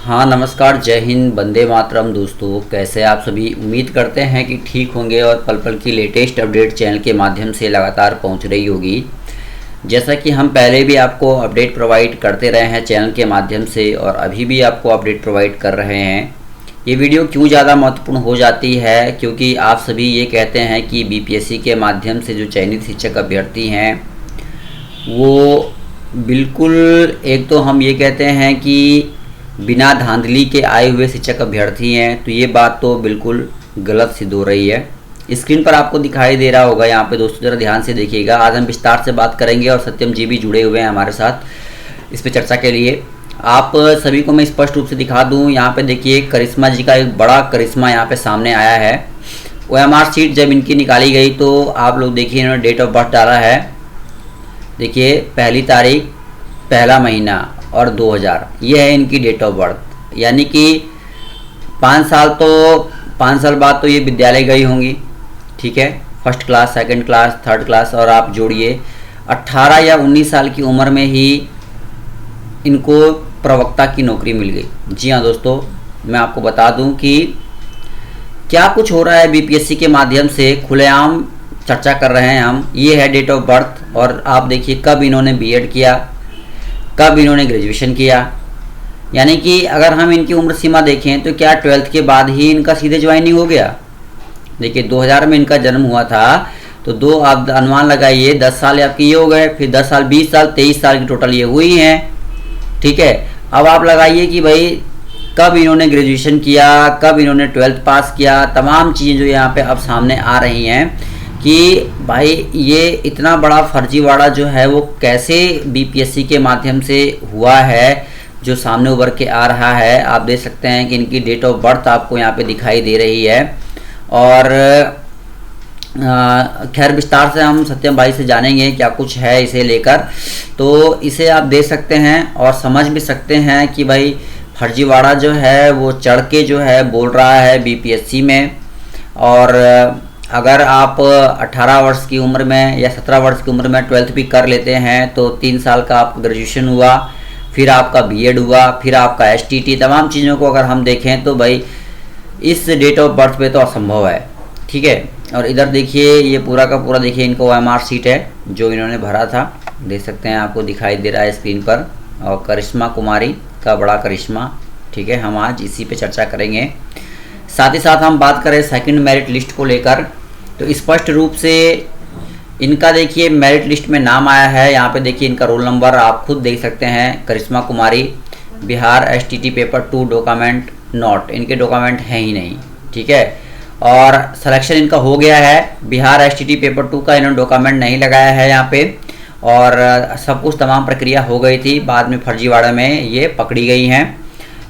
हाँ नमस्कार, जय हिंद, वंदे मातरम। दोस्तों कैसे आप सभी? उम्मीद करते हैं कि ठीक होंगे और पल पल की लेटेस्ट अपडेट चैनल के माध्यम से लगातार पहुंच रही होगी। जैसा कि हम पहले भी आपको अपडेट प्रोवाइड करते रहे हैं चैनल के माध्यम से और अभी भी आपको अपडेट प्रोवाइड कर रहे हैं। ये वीडियो क्यों ज़्यादा महत्वपूर्ण हो जाती है, क्योंकि आप सभी ये कहते हैं कि बीपीएससी के माध्यम से जो चयनित शिक्षक अभ्यर्थी हैं वो बिल्कुल, एक तो हम ये कहते हैं कि बिना धांधली के आए हुए शिक्षक अभ्यर्थी हैं, तो ये बात तो बिल्कुल गलत सिद्ध हो रही है। स्क्रीन पर आपको दिखाई दे रहा होगा यहाँ पे दोस्तों, ज़रा ध्यान से देखिएगा। आज हम विस्तार से बात करेंगे और सत्यम जी भी जुड़े हुए हैं हमारे साथ इस पे चर्चा के लिए। आप सभी को मैं स्पष्ट रूप से दिखा दूँ, यहाँ पे देखिए करिश्मा जी का एक बड़ा करिश्मा यहाँ पे सामने आया है। OMR सीट जब इनकी निकाली गई तो आप लोग देखिए इन्होंने डेट ऑफ बर्थ डाला है। देखिए पहली तारीख, पहला महीना और 2000, ये है इनकी डेट ऑफ बर्थ। यानी कि 5 साल बाद तो ये विद्यालय गई होंगी, ठीक है। First class, second class, third class, और आप जोड़िए 18 या 19 साल की उम्र में ही इनको प्रवक्ता की नौकरी मिल गई। जी हाँ दोस्तों, मैं आपको बता दूं कि क्या कुछ हो रहा है बीपीएससी के माध्यम से, खुलेआम चर्चा कर रहे हैं हम। ये है डेट ऑफ बर्थ और आप देखिए कब इन्होंने बीएड किया, कब इन्होंने ग्रेजुएशन किया। यानी कि अगर हम इनकी उम्र सीमा देखें तो क्या 12th के बाद ही इनका सीधे ज्वाइनिंग हो गया। देखिए 2000 में इनका जन्म हुआ था, तो दो आप अनुमान लगाइए, 10 साल आपके ये हो गए, फिर 10 साल, 20 साल, 23 साल की टोटल ये हुई हैं, ठीक है। अब आप लगाइए कि भाई कब इन्होंने ग्रेजुएशन किया, कब इन्होंने 12th पास किया। तमाम चीज़ें जो यहाँ पे अब सामने आ रही हैं कि भाई ये इतना बड़ा फर्जीवाड़ा जो है वो कैसे बीपीएससी के माध्यम से हुआ है, जो सामने उभर के आ रहा है। आप देख सकते हैं कि इनकी डेट ऑफ बर्थ आपको यहाँ पे दिखाई दे रही है। और खैर विस्तार से हम सत्यम भाई से जानेंगे क्या कुछ है इसे लेकर। तो इसे आप देख सकते हैं और समझ भी सकते हैं कि भाई फर्जीवाड़ा जो है वो चढ़ के जो है बोल रहा है बीपीएससी में। और अगर आप 18 वर्ष की उम्र में या 17 वर्ष की उम्र में 12th भी कर लेते हैं तो 3 साल का आपका ग्रेजुएशन हुआ, फिर आपका बीएड हुआ, फिर आपका एसटीटी, तमाम चीज़ों को अगर हम देखें तो भाई इस डेट ऑफ बर्थ पे तो असंभव है, ठीक है। और इधर देखिए ये पूरा का पूरा देखिए इनका OMR सीट है जो इन्होंने भरा था, देख सकते हैं, आपको दिखाई दे रहा है स्क्रीन पर। और करिश्मा कुमारी का बड़ा करिश्मा, ठीक है। हम आज इसी पे चर्चा करेंगे। साथ ही साथ हम बात करें सेकंड मेरिट लिस्ट को लेकर, तो स्पष्ट रूप से इनका देखिए मेरिट लिस्ट में नाम आया है। यहाँ पे देखिए इनका रोल नंबर आप खुद देख सकते हैं। Karishma Kumari, Bihar STT paper 2 document not, इनके डॉक्यूमेंट हैं ही नहीं, ठीक है। और सिलेक्शन इनका हो गया है। बिहार एसटीटी पेपर 2 का इन्होंने डॉक्यूमेंट नहीं लगाया है यहाँ पे, और सब कुछ तमाम प्रक्रिया हो गई थी, बाद में फर्जीवाड़ा में ये पकड़ी गई हैं।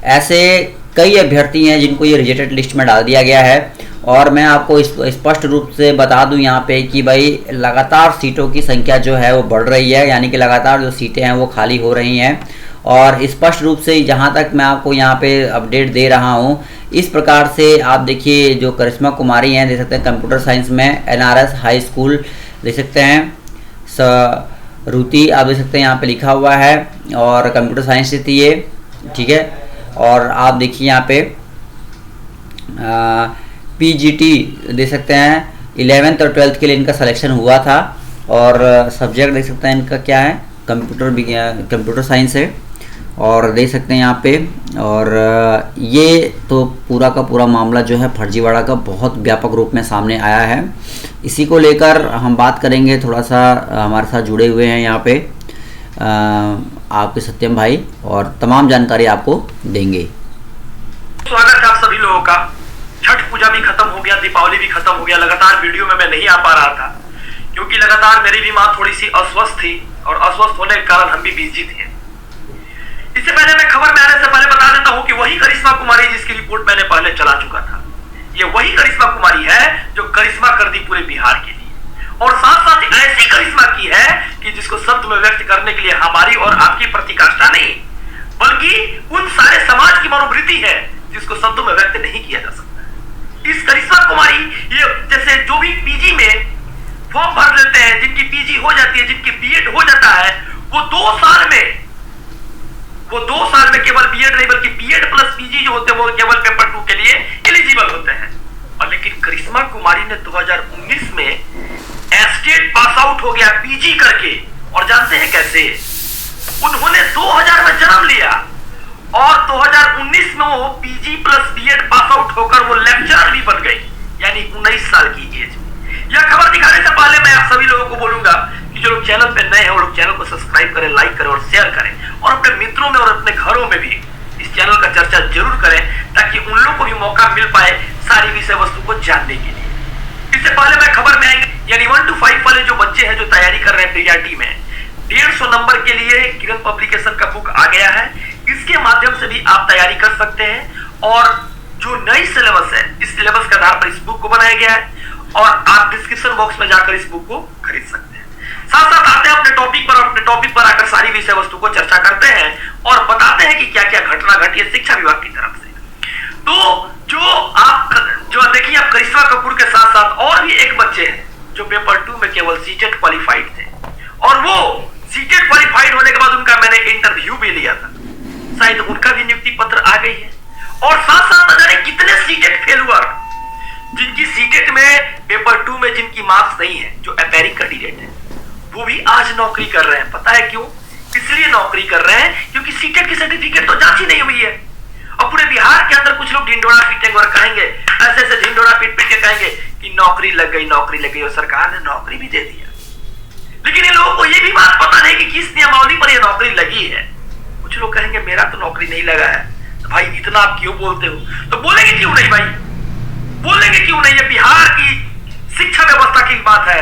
ऐसे कई अभ्यर्थी हैं जिनको ये रिजेक्टेड लिस्ट में डाल दिया गया है। और मैं आपको स्पष्ट रूप से बता दूं यहाँ पे कि भाई लगातार सीटों की संख्या जो है वो बढ़ रही है, यानी कि लगातार जो सीटें हैं वो खाली हो रही हैं। और स्पष्ट रूप से जहाँ तक मैं आपको यहाँ पे अपडेट दे रहा हूँ, इस प्रकार से आप देखिए जो करिश्मा कुमारी हैं, देख सकते हैं कंप्यूटर साइंस में NRS हाई स्कूल, देख सकते हैं रुति, आप देख सकते हैं यहाँ पे लिखा हुआ है, और कंप्यूटर साइंस से थी ये, ठीक है। और आप देखिए यहाँ पे PGT देख सकते हैं, 11th और 12th के लिए इनका सिलेक्शन हुआ था। और सब्जेक्ट देख सकते हैं इनका क्या है, कंप्यूटर साइंस है, और देख सकते हैं यहाँ पे। और ये तो पूरा का पूरा मामला जो है फर्जीवाड़ा का बहुत व्यापक रूप में सामने आया है। इसी को लेकर हम बात करेंगे, थोड़ा सा हमारे साथ जुड़े हुए हैं यहाँ पे आपके सत्यम भाई, और तमाम जानकारी आपको देंगे। स्वागत है आप सभी लोगों का। छठ पूजा भी खत्म हो गया, दीपावली भी खत्म हो गया। लगातार वीडियो में मैं नहीं आ पा रहा था क्योंकि लगातार मेरी भी माँ थोड़ी सी अस्वस्थ थी, और अस्वस्थ होने के कारण हम भी बिजी थे। इससे पहले मैं खबर में आने से पहले बता देता हूँ कि वही करिश्मा कुमारी जिसकी रिपोर्ट मैंने पहले चला चुका था, ये वही करिश्मा कुमारी है जो करिश्मा कर दी पूरे बिहार के लिए। और साथ साथ ऐसी करिश्मा की है कि जिसको शब्द में व्यक्त करने के लिए हमारी और आपकी प्रतिकाष्ठा नहीं, बल्कि उन सारे समाज की मनोवृत्ति है जिसको शब्दों में व्यक्त नहीं किया जा सकता। इस करिश्मा कुमारी, ये जैसे जो भी पीजी में फॉर्म भर लेते हैं, जिनकी पीजी हो जाती है, जिनकी बीएड हो जाता है, वो 2 साल में केवल बीएड नहीं बल्कि बीएड प्लस कुमारी ने 2019 में एस्टेट पास आउट हो गया पीजी करके, और जानते हैं कैसे? उन्होंने 2000 में जन्म लिया और 2019 में वो PG plus BEd pass out होकर वो लेक्चरर भी बन गई, यानी 19 साल की एज में। यह खबर दिखाने से पहले मैं आप सभी लोगों को बोलूंगा कि जो लोग चैनल पे नए हैं वो लोग चैनल को सब्सक्राइब करें, लाइक करें और शेयर करें, और अपने मित्रों में और अपने घरों में भी इस चैनल का चर्चा जरूर करें, ताकि उन लोगों को भी मौका मिल पाए सारी विषय वस्तु को जानने के लिए। इससे पहले मैं खबर में आएंगे, यानी 1 to 5 वाले जो बच्चे हैं जो तैयारी कर रहे हैं पीआरटी में, 150 नंबर के लिए किरण पब्लिकेशन का बुक आ गया है। इसके माध्यम से भी आप तैयारी कर सकते हैं, और जो नई सिलेबस है इस सिलेबस के आधार पर इस बुक को बनाया गया है, और आप डिस्क्रिप्शन बॉक्स में जाकर इस बुक को खरीद सकते हैं। साथ साथ आते हैं अपने टॉपिक पर आकर सारी विषय वस्तु को चर्चा करते हैं और बताते हैं कि क्या क्या घटना घटी है शिक्षा विभाग की तरफ से। तो जो देखिए, आप करिश्मा कपूर के साथ साथ और भी एक बच्चे हैं जो पेपर 2 में केवल सीटेट क्वालिफाइड थे, और वो सीटेट क्वालिफाइड होने के बाद उनका मैंने इंटरव्यू भी लिया था, शायद उनका भी नियुक्ति पत्र आ गई है। और साथ साथ न जाने कितने सीटेट फेलुअर, जिनकी सीटेट में पेपर 2 में जिनकी मार्क्स नहीं है, जो एपेरिक कैंडिडेट है, वो भी आज नौकरी कर रहे हैं। पता है क्यों? इसलिए नौकरी कर रहे हैं क्योंकि सीटेट की सर्टिफिकेट तो जांच ही नहीं हुई है। और पूरे बिहार के अंदर कुछ लोग ढिंडोरा पीटेंगे और कहेंगे, ऐसे ढिंडोरा पीट पीट के कहेंगे कि नौकरी लग गई, और सरकार ने नौकरी भी दे दिया। लेकिन इन लोगों को ये भी बात पता नहीं कि किस नियमावली पर ये नौकरी लगी है। कुछ लोग कहेंगे मेरा तो नौकरी नहीं लगा है, तो भाई इतना आप क्यों बोलते हो? तो बोलेंगे क्यों नहीं भाई, बोलेंगे क्यों नहीं? ये बिहार की शिक्षा व्यवस्था की बात है,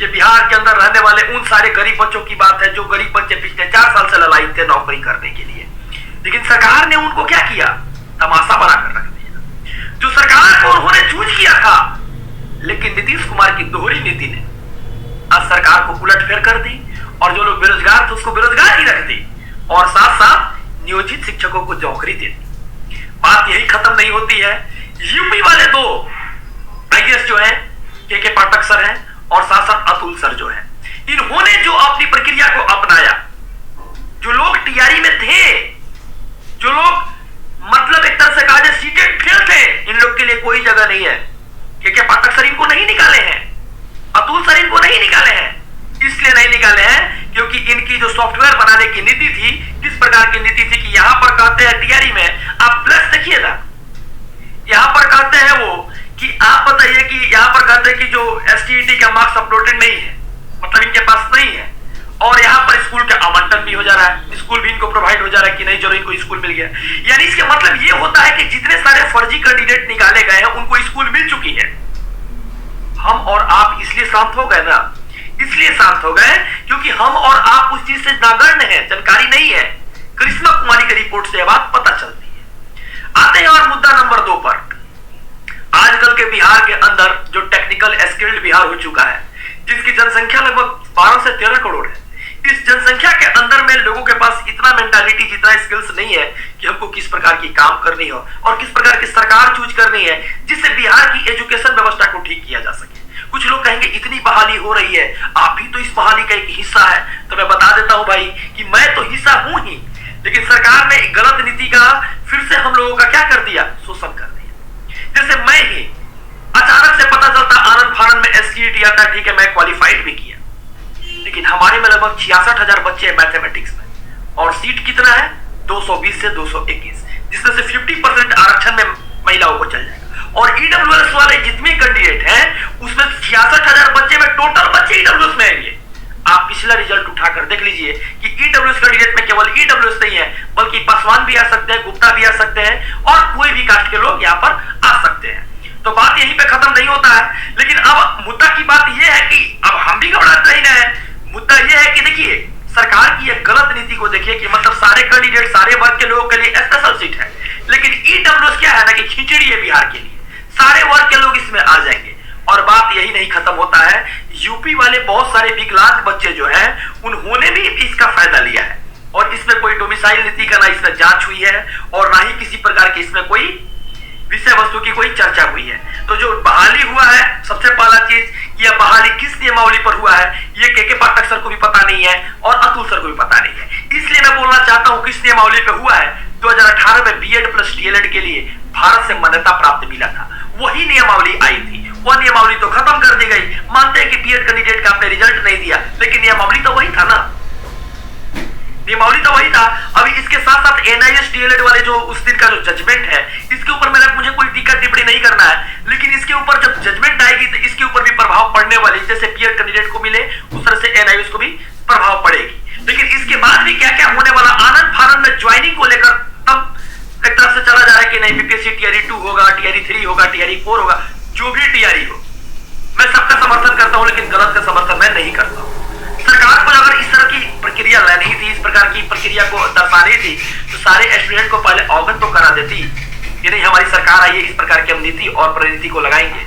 ये बिहार के अंदर रहने वाले उन सारे गरीब बच्चों की बात है जो गरीब बच्चे पिछले 4 साल से ललायित थे नौकरी करने के लिए, लेकिन सरकार ने उनको क्या किया? तमाशा बनाकर रख दिया। जो सरकार को उन्होंने चूज किया था, लेकिन नीतीश कुमार की दोहरी नीति ने आज सरकार को उलटफेर कर दी, और जो लोग बेरोजगार थे उसको बेरोजगार ही रख दी, और साथ साथ नियोजित शिक्षकों को नौकरी दे दी। बात यही खत्म नहीं होती है। यूपी वाले 2 आईएएस जो है के पाठक सर हैं और साथ साथ अतुल सर जो है, इन्होंने जो अपनी प्रक्रिया को अपनाया, जो लोग टीआरई में थे, जो लोग मतलब एक तरह से कहा जाए सीटेट फेल थे, इन लोग के लिए कोई जगह नहीं है। के पाठक सर इनको नहीं निकाले हैं, अतुल सर इनको नहीं निकाले हैं। इसलिए नहीं निकाले हैं क्योंकि इनकी जो सॉफ्टवेयर बनाने की नीति थी, किस प्रकार की नीति थी कि यहां पर कहते हैं टीआरई में आप प्लस देखिए ना, यहां पर कहते हैं वो कि आप बताइए कि यहां पर कहते हैं कि जो एसटीईटी का मार्क्स अपलोडेड नहीं है, मतलब इनके पास नहीं है, और यहां पर स्कूल का आवंटन भी हो जा रहा है, स्कूल भी इनको प्रोवाइड हो जा रहा है कि नहीं चलो इनको स्कूल मिल गया। यानी इसका मतलब ये होता है कि जितने सारे फर्जी कैंडिडेट निकाले गए हैं उनको स्कूल मिल चुकी है। हम और आप इसलिए शांत हो गए ना, इसलिए शांत हो गए क्योंकि हम और आप उस चीज से नागण्य है, जानकारी नहीं है। करिश्मा कुमारी की रिपोर्ट से बात पता चलती है। आते हैं और मुद्दा नंबर 2 पर। आजकल के बिहार के अंदर जो टेक्निकल स्किल्ड बिहार हो चुका है, जिसकी जनसंख्या लगभग 12 से 13 करोड़ है, इस जनसंख्या के अंदर में लोगों के पास इतना मेंटालिटी, जितना स्किल्स नहीं है कि हमको किस प्रकार की काम करनी हो और किस प्रकार की सरकार चूज करनी है जिससे बिहार की एजुकेशन व्यवस्था को ठीक किया जा सके। कुछ लोग कहेंगे इतनी बहाली हो रही है, आप भी तो इस बहाली का एक हिस्सा है। तो मैं बता देता हूं भाई कि मैं तो हिस्सा हूं ही, लेकिन सरकार ने गलत नीति का फिर से हम लोगों का क्या कर दिया? शोषण कर दिया। जैसे मैं ही अचानक से पता चलता आनंद फानंद में एसटीईटी आता, ठीक है मैं क्वालिफाइड भी किया, लेकिन हमारे में लगभग 66,000 बच्चे हैं मैथमेटिक्स में, और सीट कितना है? 220 से 221, जिसमें से 50% आरक्षण में महिलाओं को चल जाएगा। और ईडब्ल्यूएस वाले जितने कैंडिडेट हैं उसमें 66,000 बच्चे में टोटल बच्चे ईडब्ल्यूएस में आएंगे। आप पिछला रिजल्ट उठाकर देख लीजिए कि ईडब्ल्यूएस कैंडिडेट में केवल ईडब्ल्यूएस नहीं है, बल्कि पासवान भी आ सकते हैं, गुप्ता भी आ सकते हैं, और कोई भी कास्ट के लोग यहाँ पर आ सकते हैं। तो बात यहीं पे खत्म नहीं होता है। लेकिन अब मुद्दा की बात यह है कि अब हम भी घबराते नहीं है। मुद्दा यह है कि देखिए सरकार की एक गलत नीति को देखिए कि मतलब सारे कैंडिडेट, सारे वर्ग के लोगों के लिए स्पेशल सीट है, लेकिन ईडब्ल्यूएस क्या है ना कि खिचड़ी है बिहार के लिए, सारे वर्ग के लोग इसमें आ जाएंगे। और बात यही नहीं खत्म होता है, यूपी वाले बहुत सारे विकलांग बच्चे जो हैं उन्होंने भी इसका फायदा लिया है, और इसमें कोई डोमिसाइल नीति का ना इसमें जांच हुई है और ना ही किसी प्रकार की इसमें कोई विषय वस्तु की कोई चर्चा हुई है। तो जो बहाली हुआ है, सबसे पहला चीज यह बहाली किस नियमावली पर हुआ है ये के पाठक सर को भी पता नहीं है और अतुल सर को भी पता नहीं है। इसलिए मैं बोलना चाहता हूं किस नियमावली पे हुआ है। 2018 में बीएड प्लस डीएलएड के लिए भारत से मान्यता प्राप्त मिला था, वही नियमावली आई थी, वो नियमावली तो खत्म कर दी गई। मानते हैं कि बीएड कैंडिडेट का आपने रिजल्ट नहीं दिया, लेकिन नियमावली तो वही था ना, नियमावली तो वही था। अभी इसके साथ साथ एनआईएस डीएलएड वाले जो उस दिन का जो जजमेंट है, इसके ऊपर मुझे कोई टिक्का टिप्पणी नहीं करना है, लेकिन इसके ऊपर जब जजमेंट आएगी तो इसके ऊपर भी प्रभाव पड़ने वाली, जैसे बीएड कैंडिडेट को मिले उस तरह से एनआईएस को भी प्रभाव पड़ेगी। लेकिन इसके बाद भी क्या क्या होने वाला, आनंद फानंद में ज्वाइनिंग को लेकर तब एक तरफ से चला जा रहा है कि नहीं बीपीएससी टीआरई 2 होगा, टीआरई 3 होगा, टीआरई 4 होगा, जो भी टीआरई हो। मैं सबका समर्थन करता हूं, लेकिन गलत का समर्थन मैं नहीं करता हूं। सरकार को अगर इस तरह की प्रक्रिया लानी थी, इस प्रकार की प्रक्रिया को दर्शानी थी, तो सारे स्टूडेंट को पहले अवगत तो करा देती कि नहीं हमारी सरकार आई है, इस प्रकार की हम नीति और प्रणीति को लगाएंगे।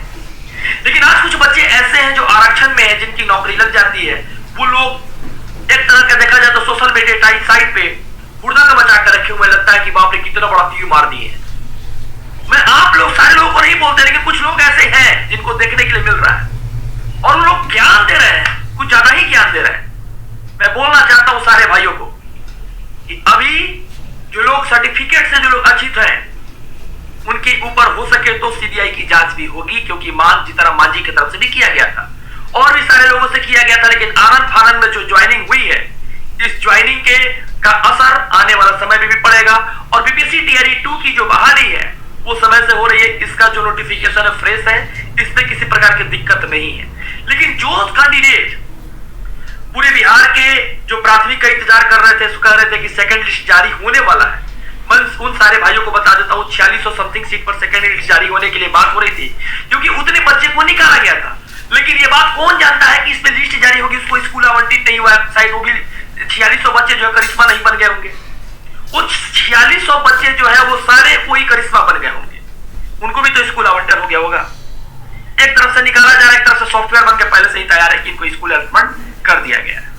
लेकिन आज कुछ बच्चे ऐसे हैं जो आरक्षण में है, जिनकी नौकरी लग जाती है, वो लोग एक तरह का देखा जाए तो सोशल मीडिया साइट पे हुड़दंग मचा कर रखे हुए, लगता है कि बाप रे कितना बड़ा तीर मार दिए। मैं आप लोग सारे लोगों को नहीं बोलते, लेकिन कुछ लोग ऐसे हैं जिनको देखने के लिए मिल रहा है और वो लोग ज्ञान दे रहे हैं, कुछ ज्यादा ही ज्ञान दे रहे हैं। मैं बोलना चाहता हूं सारे भाइयों को कि अभी जो लोग सर्टिफिकेट से जो लोग अच्छित हैं, उनके ऊपर हो सके तो सीबीआई की जांच भी होगी, क्योंकि जीतराम मांझी की तरफ से भी किया गया था और भी सारे लोगों से किया गया था। लेकिन आनंद फानंद में जो ज्वाइनिंग हुई है, इस ज्वाइनिंग के का असर आने वाला समय में भी पड़ेगा। और बीपीएससी टीआरई 2 की जो बहाली है वो समय से हो रही है, इसका जो नोटिफिकेशन है फ्रेश है, इसमें किसी प्रकार की दिक्कत नहीं है। लेकिन जो कैंडिडेट पूरे बिहार के जो प्राथमिक का इंतजार कर रहे थे, कह रहे थे कि सेकंड लिस्ट जारी होने वाला है, मैं उन सारे भाइयों को बता देता हूं 4600 समथिंग सीट पर सेकंड लिस्ट जारी होने के लिए बात हो रही थी, क्योंकि उतने बच्चे को निकाला गया था। लेकिन ये बात कौन जानता है कि इसमें लिस्ट जारी होगी, उसको स्कूल आवंटित नहीं हुआ, शायद वो भी 4600 बच्चे जो है करिश्मा नहीं बन गए होंगे। वो 4600 बच्चे जो है वो सारे कोई करिश्मा बन गए होंगे, उनको भी तो स्कूल आवंटन हो गया होगा। एक तरफ से निकाला जा रहा है, एक तरफ से सॉफ्टवेयर बन के पहले से ही तैयार है कि इनको स्कूल अलॉटमेंट कर दिया गया है।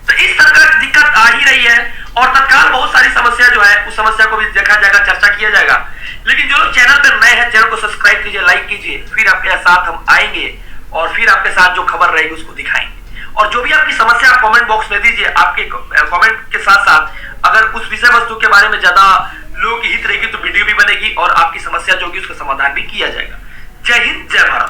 तो इस तरह की दिक्कत आ ही रही है और तत्काल बहुत सारी समस्या जो है उस समस्या को भी देखा जाएगा, चर्चा किया जाएगा। लेकिन जो लोग चैनल पर नए हैं, चैनल को सब्सक्राइब कीजिए, लाइक कीजिए, फिर आपके साथ हम आएंगे और फिर आपके साथ जो खबर रहेगी उसको दिखाएंगे। और जो भी आपकी समस्या आप कमेंट बॉक्स में दीजिए। आपके कमेंट के साथ साथ अगर उस विषय वस्तु के बारे में ज्यादा लोगों की हित रहेगी तो वीडियो भी बनेगी और आपकी समस्या जो होगी उसका समाधान भी किया जाएगा। जय हिंद, जय भारत।